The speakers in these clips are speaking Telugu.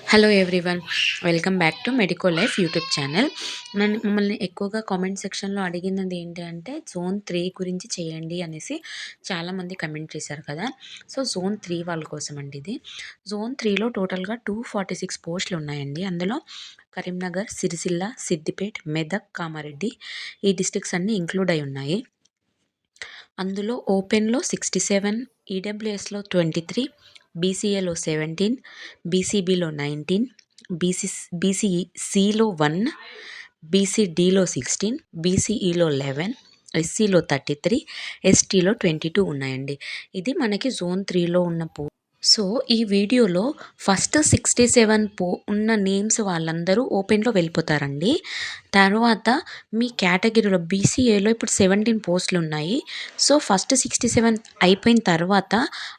Hello everyone. Welcome back to medico life YouTube channel. మమ్మల్ని ఎక్కువగా కామెంట్ సెక్షన్‌లో అడిగినది ఏంటి అంటే జోన్ 3 గురించి చేయండి అనేసి చాలామంది కమెంట్ చేశారు కదా! సో, జోన్ 3 వాళ్ళ కోసమండి ఇది. జోన్ 3లో టోటల్‌గా 246 పోస్టులు ఉన్నాయండి. అందులో కరీంనగర్, సిరిసిల్ల, సిద్దిపేట్, మెదక్, కామారెడ్డి ఈ డిస్ట్రిక్ట్స్ అన్నీ ఇంక్లూడ్ అయి ఉన్నాయి. అందులో ఓపెన్‌లో 67, ఈడబ్ల్యూఎస్‌లో 23, బీసీఏలో 17, బీసీబీలో 19, బీసీసీలో 1, బీసీడీలో 16, బీసీఈలో 11, ఎస్సీలో 33, ఎస్టీలో 22 ఉన్నాయండి. ఇది మనకి జోన్ 3లో ఉన్న సో, ఈ వీడియోలో ఫస్ట్ 67 ఉన్న నేమ్స్ వాళ్ళందరూ ఓపెన్‌లో వెళ్ళిపోతారండి. తర్వాత మీ కేటగిరీలో బీసీఏలో ఇప్పుడు 17 పోస్టులున్నాయి. సో, ఫస్ట్ 67 అయిపోయిన తర్వాత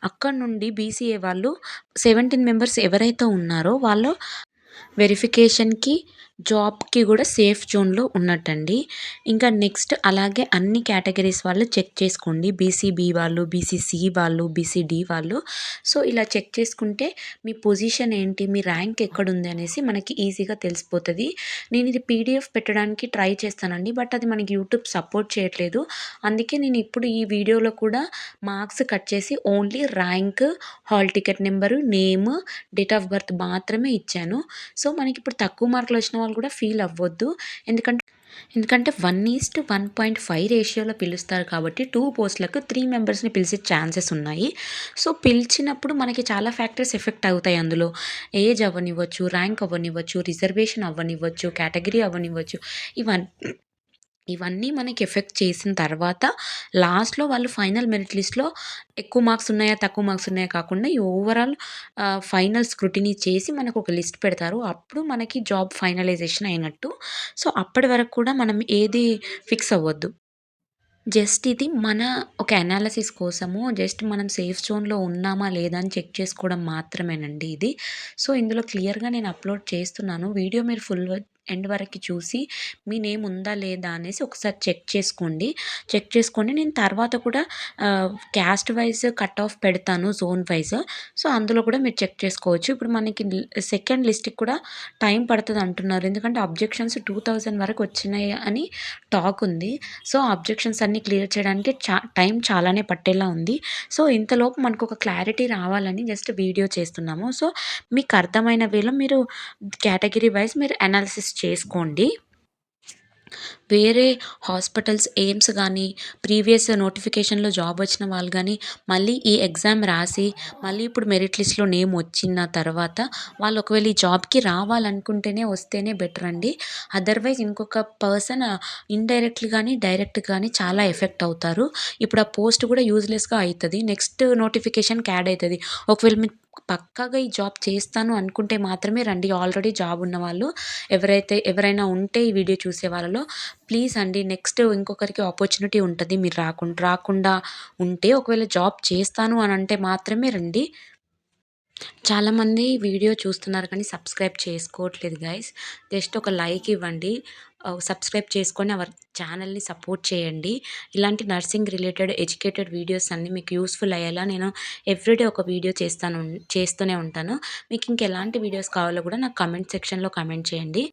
అక్కడి నుండి బీసీఏ వాళ్ళు 17 మెంబర్స్ ఎవరైతే ఉన్నారో వాళ్ళు వెరిఫికేషన్‌కి, జాబ్‌కి గూడా సేఫ్ జోన్‌లో ఉన్నట్టండి. ఇంకా నెక్స్ట్ అలాగే అన్ని కేటగరీస్ వాళ్ళు చెక్ చేసుకోండి. బీసీబీ వాళ్ళు, బీసీసీ వాళ్ళు, బీసీడీ వాళ్ళు. సో, ఇలా చెక్ చేసుకుంటే మీ పొజిషన్ ఏంటి, మీ ర్యాంక్ ఎక్కడుంది అనేసి మనకి ఈజీగా తెలిసిపోతది. నేను ఇది పీడీఎఫ్ పెట్టడానికి ట్రై చేస్తానండి. బట్ అది మనకి యూట్యూబ్ సపోర్ట్ చేయట్లేదు. అందుకే నేను ఇప్పుడు ఈ వీడియోలో కూడా మార్క్స్ కట్ చేసి only rank, hall ticket number, name, date of birth మాత్రమే ఇచ్చాను. సో, మనకిప్పుడు తక్కువ మార్కులు వచ్చిన వాళ్ళు కూడా ఫీల్ అవ్వొద్దు. ఎందుకంటే 1:1.5 రేషియోలో పిలుస్తారు కాబట్టి 2 పోస్టులకు 3 మెంబర్స్‌ని పిలిచే ఛాన్సెస్ ఉన్నాయి. సో, పిలిచినప్పుడు మనకి చాలా ఫ్యాక్టర్స్ ఎఫెక్ట్ అవుతాయి అందులో. ఏజ్ అవ్వనివ్వచ్చు, ర్యాంక్ అవ్వనివ్వచ్చు, రిజర్వేషన్ అవ్వనివ్వచ్చు, కేటగిరీ అవ్వనివ్వచ్చు. ఇవన్నీ మనకి ఎఫెక్ట్ చేసిన తర్వాత లాస్ట్‌లో వాళ్ళు ఫైనల్ మెరిట్ లిస్ట్‌లో ఎక్కువ మార్క్స్ ఉన్నాయా, తక్కువ మార్క్స్ ఉన్నాయా కాకుండా ఈ ఓవరాల్ ఫైనల్ స్క్రూటినీ చేసి మనకొక లిస్ట్ పెడతారు. అప్పుడు మనకి జాబ్ ఫైనలైజేషన్ అయినట్టు. సో, అప్పటి వరకు కూడా మనం ఏది ఫిక్స్ అవ్వద్దు. జస్ట్ ఇది మన ఒక అనాలిసిస్ కోసము జస్ట్ మనం సేఫ్ జోన్‌లో ఉన్నామా లేదా అని చెక్ చేసుకోవడం మాత్రమేనండి ఇది. సో, ఇందులో క్లియర్‌గా నేను అప్‌లోడ్ చేస్తున్నాను. వీడియో మీరు ఫుల్ ఎండ్ వరకి చూసి మీ నేమ్ ఉందా లేదా అనేసి ఒకసారి చెక్ చేసుకోండి. చెక్ చేసుకొని నేను తర్వాత కూడా క్యాస్ట్ వైస్ కట్ ఆఫ్ పెడతాను జోన్ వైస్. సో, అందులో కూడా మీరు చెక్ చేసుకోవచ్చు. ఇప్పుడు మనకి సెకండ్ లిస్ట్‌కి కూడా టైం పడతది అంటున్నారు. ఎందుకంటే అబ్జెక్షన్స్ 2000 వరకు వచ్చినాయి అని టాక్ ఉంది. సో, అబ్జెక్షన్స్ అన్నీ క్లియర్ చేయడానికి టైం చాలానే పట్టేలా ఉంది. సో, ఇంతలోపు మనకొక క్లారిటీ రావాలని జస్ట్ వీడియో చేస్తున్నాము. సో, మీకు అర్థమైన వేలో మీరు కేటగిరీ వైస్ మీరు అనాలిసిస్ చేసుకోండి. వేరే హాస్పిటల్స్, ఎయిమ్స్ గానీ, ప్రీవియస్ నోటిఫికేషన్‌లో జాబ్ వచ్చిన వాళ్ళు గానీ, మళ్ళీ ఈ ఎగ్జామ్ రాసి, మళ్ళీ ఇప్పుడు మెరిట్ లిస్ట్‌లో నేమ్ వచ్చిన తర్వాత, వాళ్ళు ఒకవేళ ఈ జాబ్‌కి రావాలనుకుంటేనే వస్తేనే బెటర్ అండి. అదర్‌వైజ్ ఇంకొక పర్సన్ ఇండైరెక్ట్‌లీ గానీ, డైరెక్ట్ గానీ చాలా ఎఫెక్ట్ అవుతారు. ఇప్పుడు ఆ పోస్ట్ కూడా యూజ్‌లెస్‌గా అయితది. నెక్స్ట్ నోటిఫికేషన్‌కి యాడ్ అయితది. ఒకవేళ మీరు పక్కాగా ఈ జాబ్ చేస్తాను అనుకుంటే మాత్రమే రండి. ఆల్రెడీ జాబ్ ఉన్నవాళ్ళు ఎవరైనా ఉంటే ఈ వీడియో చూసే వాళ్ళలో ప్లీజ్ అండి నెక్స్ట్ ఇంకొకరికి ఆపర్చునిటీ ఉంటది. మీరు రాకుండా ఉంటే ఒకవేళ జాబ్ చేస్తాను అని అంటే మాత్రమే రండి. చాలామంది వీడియో చూస్తున్నారు కానీ సబ్స్క్రైబ్ చేసుకోవట్లేదు గైస్. జస్ట్ ఒక లైక్ ఇవ్వండి. సబ్స్క్రైబ్ చేసుకొని అవర్ ఛానల్‌ని సపోర్ట్ చేయండి. ఇలాంటి నర్సింగ్ రిలేటెడ్ ఎడ్యుకేటెడ్ వీడియోస్ అన్నీ మీకు యూజ్‌ఫుల్ అయ్యేలా నేను ఎవ్రీడే ఒక వీడియో చేస్తూనే ఉంటాను. మీకు ఇంకెలాంటి వీడియోస్ కావాలో కూడా నాకు కామెంట్ సెక్షన్‌లో కామెంట్ చేయండి.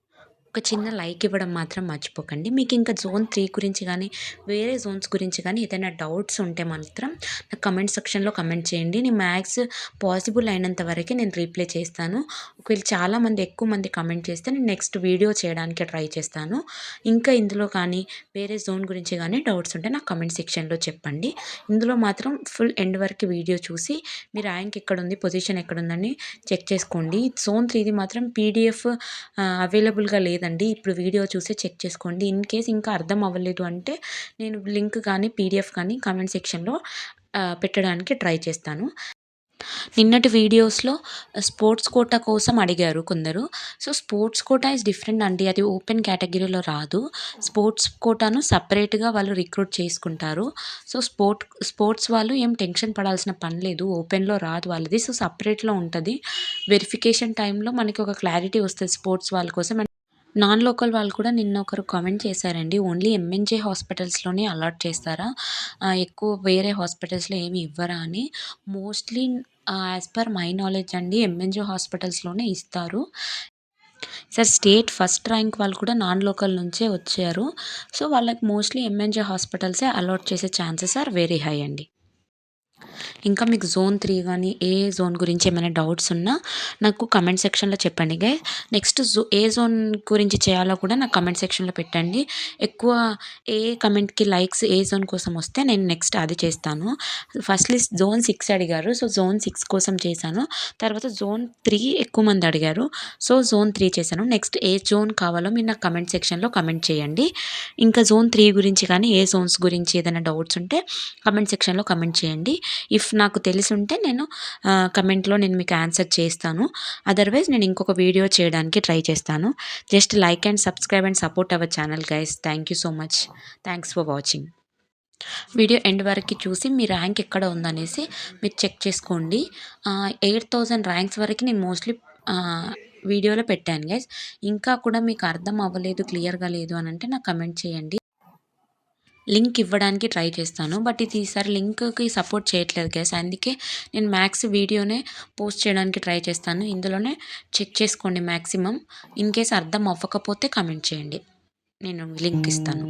ఒక చిన్న లైక్ ఇవ్వడం మాత్రం మర్చిపోకండి. మీకింకా జోన్ 3 గురించి గానీ, వేరే జోన్స్ గురించి గానీ ఏదైనా డౌట్స్ ఉంటే మాత్రం నాకు కమెంట్ సెక్షన్‌లో కమెంట్ చేయండి. నేను మ్యాక్స్ పాసిబుల్ అయినంత వరకే నేను రిప్లై చేస్తాను. ఒకవేళ చాలామంది ఎక్కువ మంది కమెంట్ చేస్తే నేను నెక్స్ట్ వీడియో చేయడానికి ట్రై చేస్తాను. ఇంకా ఇందులో కానీ, వేరే జోన్ గురించి గానీ డౌట్స్ ఉంటే నాకు కమెంట్ సెక్షన్‌లో చెప్పండి. ఇందులో మాత్రం ఫుల్ ఎండ్ వరకు వీడియో చూసి మీ ర్యాంక్ ఎక్కడుంది, పొజిషన్ ఎక్కడుందని చెక్ చేసుకోండి. జోన్ 3ది మాత్రం పీడీఎఫ్ అవైలబుల్‌గా లేదండి. ఇప్పుడు వీడియో చూసి చెక్ చేసుకోండి. ఇన్‌కేస్ ఇంకా అర్థం అవ్వలేదు అంటే నేను లింక్ కానీ, పీడీఎఫ్ కానీ కామెంట్ సెక్షన్‌లో పెట్టడానికి ట్రై చేస్తాను. నిన్నటి వీడియోస్‌లో స్పోర్ట్స్ కోటా కోసం అడిగారు కొందరు. So, sports quota is different అండి. అది ఓపెన్ కేటగిరీలో రాదు. స్పోర్ట్స్ కోటాను సెపరేట్‌గా వాళ్ళు రిక్రూట్ చేసుకుంటారు. సో, స్పోర్ట్స్ వాళ్ళు ఏం టెన్షన్ పడాల్సిన పని లేదు. ఓపెన్‌లో రాదు వాళ్ళది. సో, సెపరేట్‌లో ఉంటది. వెరిఫికేషన్ టైమ్‌లో మనకి ఒక క్లారిటీ వస్తది స్పోర్ట్స్ వాళ్ళ కోసం. నాన్ లోకల్ వాళ్ళు కూడా నిన్న ఒకరు కామెంట్ చేశారండి. ఓన్లీ ఎంఎన్‌జే హాస్పిటల్స్‌లోనే అలాట్ చేస్తారా? ఎక్కువ వేరే హాస్పిటల్స్‌లో ఏమి ఇవ్వరా అని. Mostly as per my knowledge అండి ఎంఎన్‌జే హాస్పిటల్స్‌లోనే ఇస్తారు. సార్ స్టేట్ ఫస్ట్ ర్యాంక్ వాళ్ళు కూడా నాన్ లోకల్ నుంచే వచ్చారు. సో, వాళ్ళకి మోస్ట్‌లీ ఎంఎన్‌జే హాస్పిటల్సే అలాట్ చేసే ఛాన్సెస్ ఆర్ వెరీ హై అండి. ఇంకా మీకు జోన్ 3 గానీ, ఏ జోన్ గురించి ఏమైనా డౌట్స్ ఉన్నా నాకు కమెంట్ సెక్షన్‌లో చెప్పండి గైస్. నెక్స్ట్ ఏ జోన్ గురించి చేయాలో కూడా నాకు కమెంట్ సెక్షన్‌లో పెట్టండి. ఎక్కువ ఏ కమెంట్‌కి లైక్స్ ఏ జోన్ కోసం వస్తే నేను నెక్స్ట్ అది చేస్తాను. ఫస్ట్‌లీ జోన్ 6 అడిగారు. సో, జోన్ 6 కోసం చేశాను. తర్వాత జోన్ 3 ఎక్కువ మంది అడిగారు. సో, జోన్ 3 చేశాను. నెక్స్ట్ ఏ జోన్ కావాలో మీరు నాకు కమెంట్ సెక్షన్‌లో కమెంట్ చేయండి. ఇంకా జోన్ 3 గురించి కానీ, ఏ జోన్స్ గురించి ఏదైనా డౌట్స్ ఉంటే కమెంట్ సెక్షన్‌లో కమెంట్ చేయండి. ఇఫ్ నాకు తెలిసుంటే నేను కమెంట్‌లో నేను మీకు ఆన్సర్ చేస్తాను. అదర్‌వైజ్ నేను ఇంకొక వీడియో చేయడానికి ట్రై చేస్తాను. Just like and subscribe and support our channel guys. Thank you so much. Thanks for watching. Video end వరకి చూసి మీ ర్యాంక్ ఎక్కడ ఉందనేసి మీరు చెక్ చేసుకోండి. 8000 ర్యాంక్స్ వరకి నేను మోస్ట్‌లీ వీడియోలో పెట్టాను గైస్. ఇంకా కూడా మీకు అర్థం అవ్వలేదు, క్లియర్‌గా లేదు అనంటే నాకు కమెంట్ చేయండి. లింక్ ఇవ్వడానికి ట్రై చేస్తాను. బట్ ఇది ఈసారి లింక్‌కి సపోర్ట్ చేయట్లేదు గైస్. అందుకే నేను మ్యాక్స్ వీడియోనే పోస్ట్ చేయడానికి ట్రై చేస్తాను. ఇందులోనే చెక్ చేసుకోండి మాక్సిమం. ఇన్‌కేస్ అర్థం అవ్వకపోతే కామెంట్ చేయండి. నేను లింక్ ఇస్తాను.